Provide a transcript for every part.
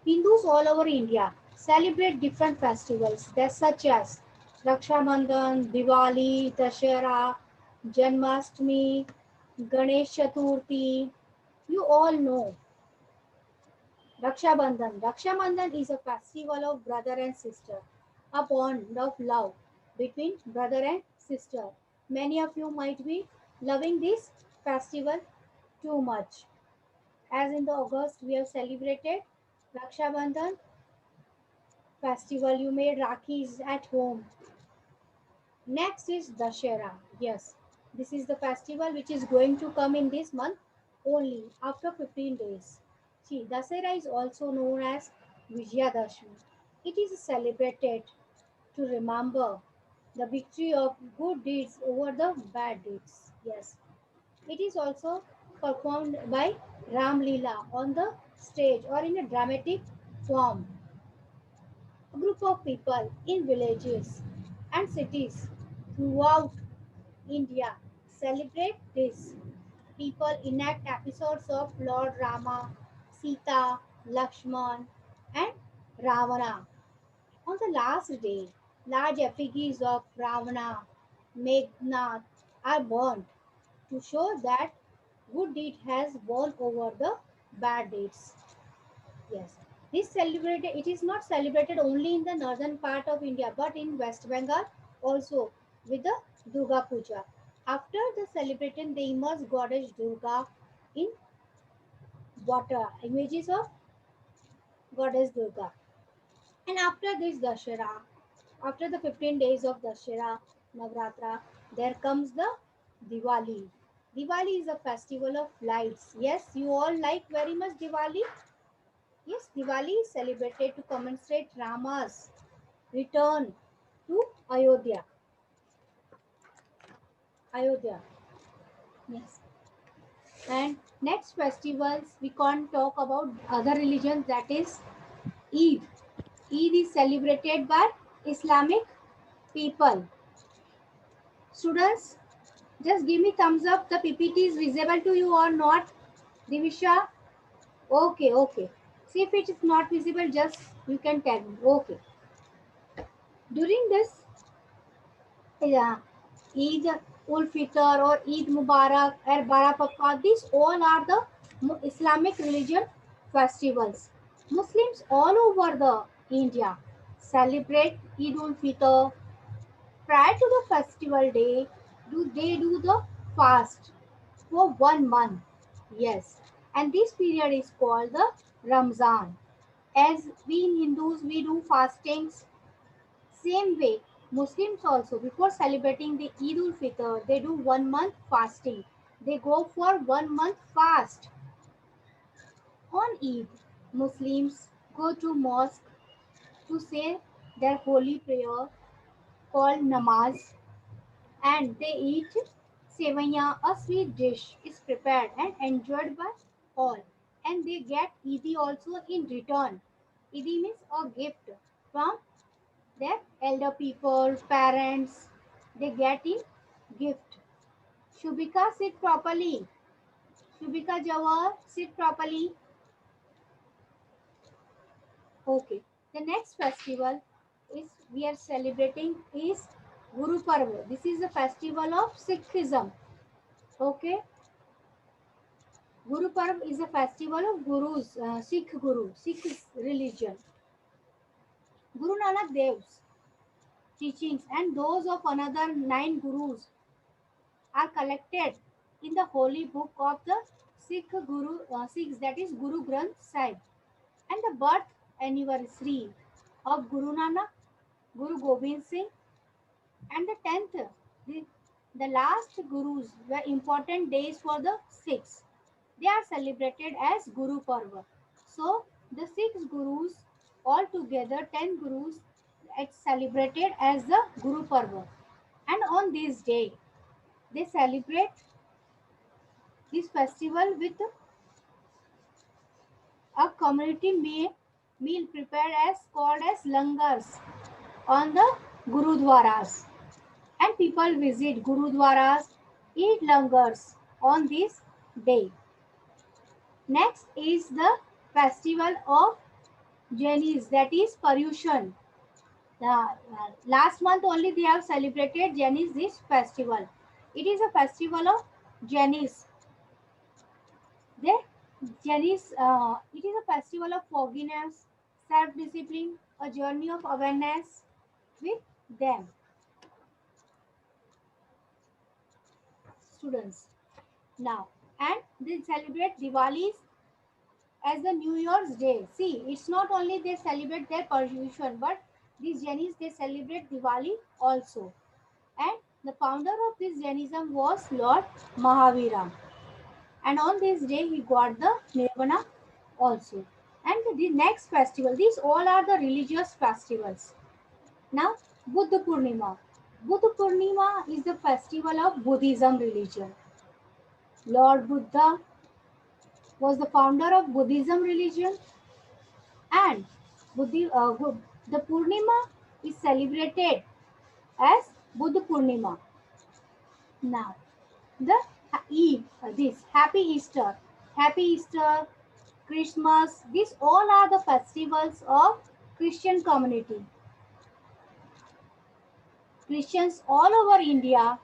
Hindus all over India celebrate different festivals such as Raksha Bandhan, Diwali, Dashera, Janmashtami, Ganesh Chaturthi. You all know Raksha Bandhan. Raksha Bandhan is a festival of brother and sister, a bond of love between brother and sister. Many of you might be loving this festival too much. As in the August, we have celebrated Raksha Bandhan festival. You made Rakhis at home. Next is Dashera. Yes, this is the festival which is going to come in this month only after 15 days. See, Dasera is also known as Vijayadashmi. It is celebrated to remember the victory of good deeds over the bad deeds. Yes, it is also performed by Ram Leela on the stage or in a dramatic form. A group of people in villages and cities throughout India celebrate this. People enact episodes of Lord Rama, Sita, Lakshman, and Ravana. On the last day, large effigies of Ravana, Meghnad are burnt to show that good deed has won over the bad deeds. Yes, this celebrated. It is not celebrated only in the northern part of India, but in West Bengal also with the Durga Puja. After the celebrating, they immerse goddess Durga in water, images of goddess Durga. And after this Dashera, after the 15 days of Dashera Navratra, there comes the Diwali. Diwali is a festival of lights. Yes, you all like very much Diwali. Yes, Diwali is celebrated to commemorate Rama's return to Ayodhya. Ayodhya. Yes. And next festivals we can't talk about other religions, that is Eid. Eid is celebrated by Islamic people. Students, just give me thumbs up. The PPT is visible to you or not? Divisha? Okay, okay. See if it is not visible, just you can tell me. Okay. During this, yeah, Eid ul Fitr or Eid Mubarak or Bara Pakka, these all are the Islamic religion festivals. Muslims all over the India celebrate Eid ul Fitr. Prior to the festival day, they do the fast for 1 month. Yes, and this period is called the Ramzan. As we in Hindus, we do fastings. Same way, Muslims also, before celebrating the Eid ul Fitr, they do 1 month fasting. They go for 1 month fast. On Eid, Muslims go to mosque to say their holy prayer called namaz, and they eat sevaya, a sweet dish is prepared and enjoyed by all. And they get Eid also in return. Eid means a gift from their elder people, parents, they get in gift. Shubika, sit properly. Shubika Jawar, sit properly. Okay. The next festival is we are celebrating is Guru Parva. This is a festival of Sikhism. Okay. Guru Parv is a festival of Gurus, Sikh religion. Guru Nanak Dev's teachings and those of another 9 Gurus are collected in the holy book of the Sikhs, that is Guru Granth Sahib, and the birth anniversary of Guru Nanak, Guru Gobind Singh, and the 10th. The last Gurus were important days for the Sikhs. They are celebrated as Guru Parva. So the 6 Gurus, altogether 10 Gurus, it's celebrated as the Guru Parva. And on this day, they celebrate this festival with a community meal prepared as called as langars on the gurudwaras, and people visit gurudwaras, eat langars on this day. Next is the festival of Jainis, that is Paryushan. Last month only they have celebrated Jainis this festival. It is a festival of Jainis. They Jainis, it is a festival of forgiveness, self-discipline, a journey of awareness with them, students. Now, and they celebrate Diwali as the New Year's Day. See, it's not only they celebrate their Paryushan, but these Jainis they celebrate Diwali also. And the founder of this Jainism was Lord Mahavira. And on this day he got the Nirvana also. And the next festival, these all are the religious festivals. Now, Buddha Purnima. Buddha Purnima is the festival of Buddhism religion. Lord Buddha was the founder of Buddhism religion, and the Purnima is celebrated as Buddha Purnima. Now, the Eve, this Happy Easter, Christmas, these all are the festivals of Christian community. Christians all over India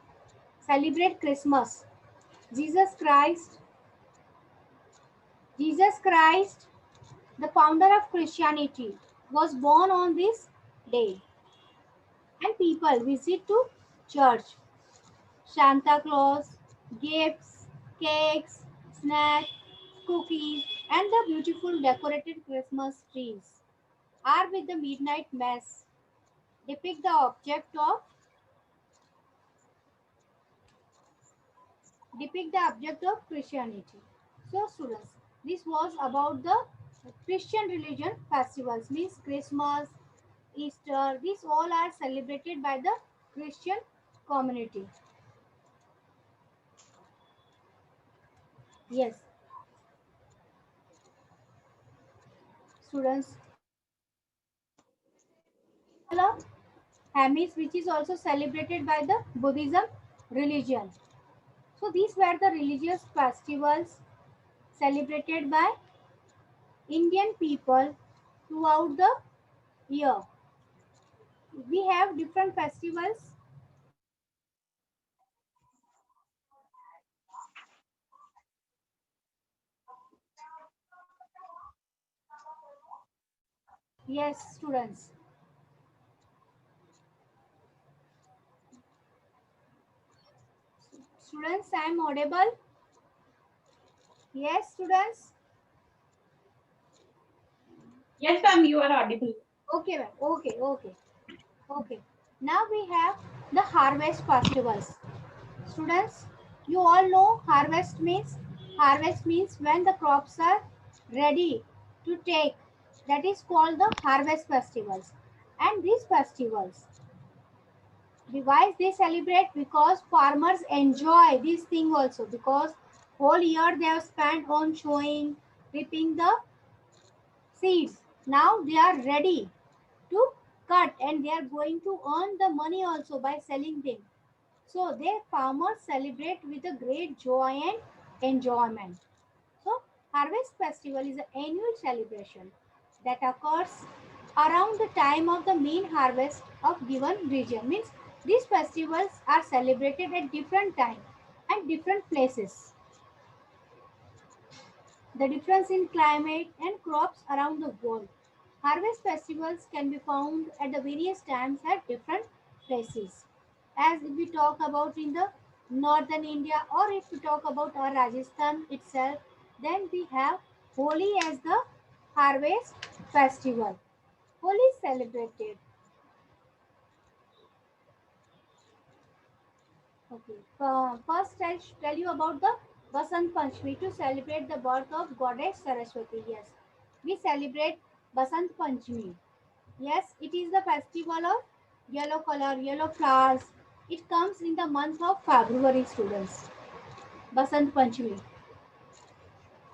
celebrate Christmas. Jesus Christ, Jesus Christ, the founder of Christianity, was born on this day, and people visit to church. Santa Claus, gifts, cakes, snacks, cookies, and the beautiful decorated Christmas trees are with the midnight mass depict the object of Christianity. So students, this was about the Christian religion festivals, means Christmas, Easter, these all are celebrated by the Christian community. Yes, students, Hamis, which is also celebrated by the Buddhism religion. So these were the religious festivals celebrated by Indian people throughout the year. We have different festivals. Yes, students. Students, I am audible. Yes, students. Yes, ma'am, you are audible. Okay, ma'am. Okay. Now we have the harvest festivals. Students, you all know harvest means when the crops are ready to take. That is called the harvest festivals. And these festivals, why they celebrate? Because farmers enjoy this thing also, because whole year they have spent on showing, reaping the seeds. Now they are ready to cut, and they are going to earn the money also by selling them. So their farmers celebrate with a great joy and enjoyment. So harvest festival is an annual celebration that occurs around the time of the main harvest of given region. Means these festivals are celebrated at different time and different places. The difference in climate and crops around the world. Harvest festivals can be found at the various times at different places. As if we talk about in the northern India, or if we talk about our Rajasthan itself, then we have Holi as the harvest festival. Holi is celebrated. Okay. First, I'll tell you about the Basant Panchami to celebrate the birth of Goddess Saraswati. Yes, we celebrate Basant Panchami. Yes, it is the festival of yellow color, yellow flowers. It comes in the month of February, students. Basant Panchami.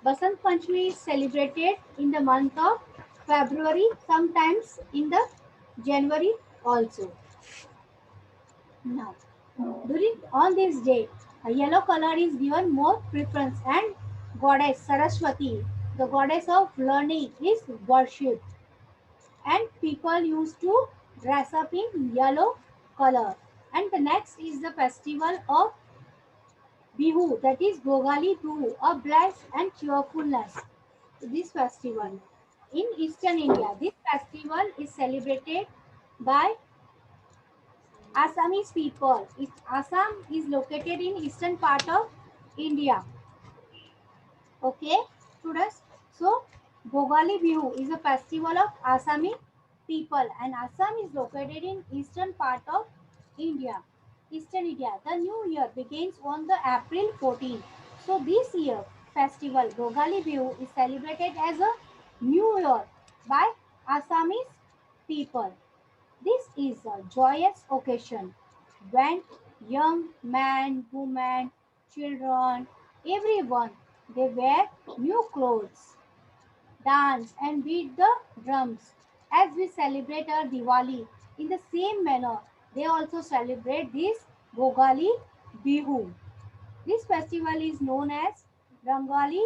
Basant Panchami is celebrated in the month of February, sometimes in the January also. Now, during on this day, a yellow color is given more preference, and goddess Saraswati, the goddess of learning, is worshipped. and people used to dress up in yellow color. And the next is the festival of Bihu, that is Bhogali Bihu, a bliss and cheerfulness. This festival in Eastern India, this festival is celebrated by Assamese people. Assam is located in eastern part of India. Okay, students. So, Bhogali Bihu is a festival of Assami people, and Assam is located in eastern part of India. Eastern India. The new year begins on the April 14th. So, this year festival Bhogali Bihu is celebrated as a new year by Assamese people. This is a joyous occasion when young men, women, children, everyone, they wear new clothes, dance and beat the drums. As we celebrate our Diwali in the same manner, they also celebrate this Bhogali Bihu. This festival is known as Rangoli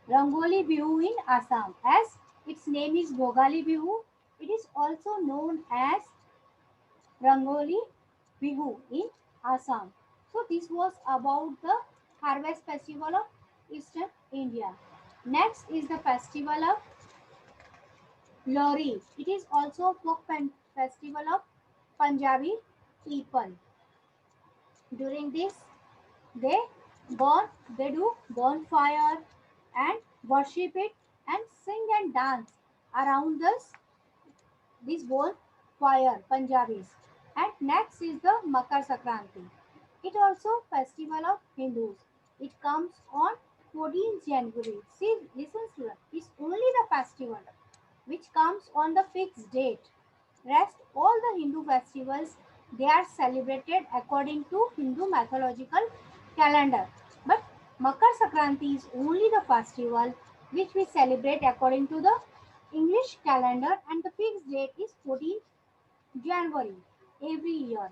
Bihu in Assam. As its name is Bhogali Bihu, it is also known as Rangoli Bihu in Assam. So this was about the harvest festival of Eastern India. Next is the festival of Lori. It is also a folk festival of Punjabi people. During this, they they do bonfire and worship it and sing and dance around this bonfire, Punjabis. And next is the Makar Sankranti. It also festival of Hindus. It comes on 14th January. See, listen students, it's only the festival which comes on the fixed date. Rest all the Hindu festivals, they are celebrated according to Hindu mythological calendar. But Makar Sankranti is only the festival which we celebrate according to the English calendar, and the fixed date is 14th January every year.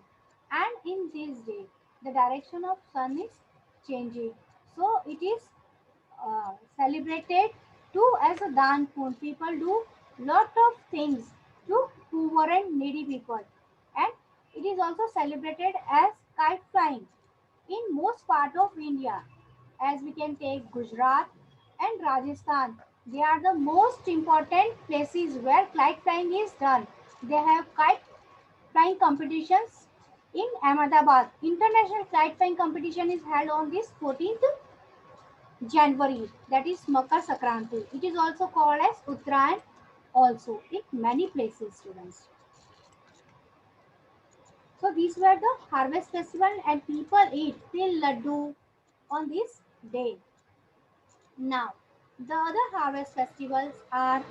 And in this day, the direction of sun is changing. So it is celebrated too as a dan pun. People do lot of things to poor and needy people. And it is also celebrated as kite flying in most part of India. As we can take Gujarat and Rajasthan, they are the most important places where kite flying is done. They have kite flying competitions in Ahmedabad. International kite flying competition is held on this 14th January, that is Makar Sankranti. It is also called as Uttarayan also in many places, students. So these were the harvest festival and people eat til laddu on this day. Now, the other harvest festivals are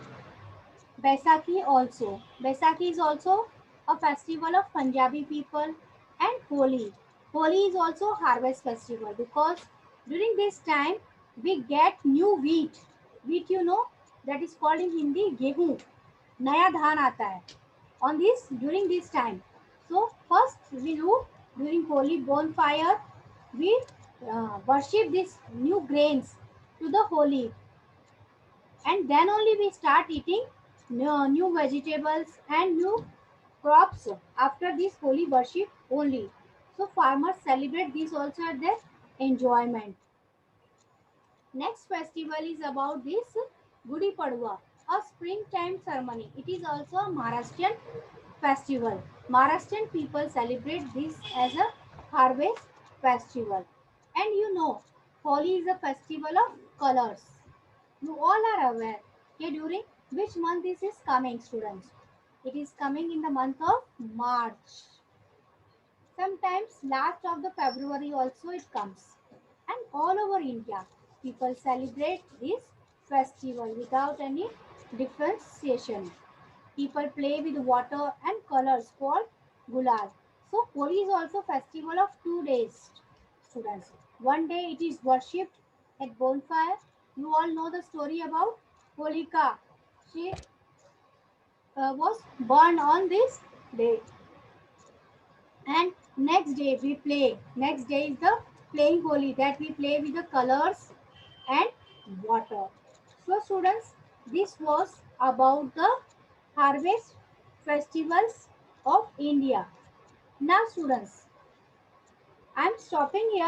Baisakhi also. Baisakhi is also a festival of Punjabi people, and Holi. Holi is also harvest festival because during this time we get new wheat. Wheat, you know, that is called in Hindi गेहूं. नया धान आता है on this during this time. So first we do during Holi bonfire, we worship these new grains to the Holi, and then only we start eating new vegetables and new crops after this holy worship only. So farmers celebrate this also at their enjoyment. Next festival is about this Gudi Padwa, a springtime ceremony. It is also a Maharashtrian festival. Maharashtrian people celebrate this as a harvest festival. And you know, Holi is a festival of colors. You all are aware that during which month this is coming, students. It is coming in the month of March. Sometimes last of the February also it comes. And all over India, people celebrate this festival without any differentiation. People play with water and colors called gulal. So Holi is also festival of 2 days, students. One day it is worshipped at bonfire. You all know the story about Holika. She was born on this day. And next day we play. Next day is the playing Holi, that we play with the colors and water. So students, this was about the harvest festivals of India. Now students, I am stopping here.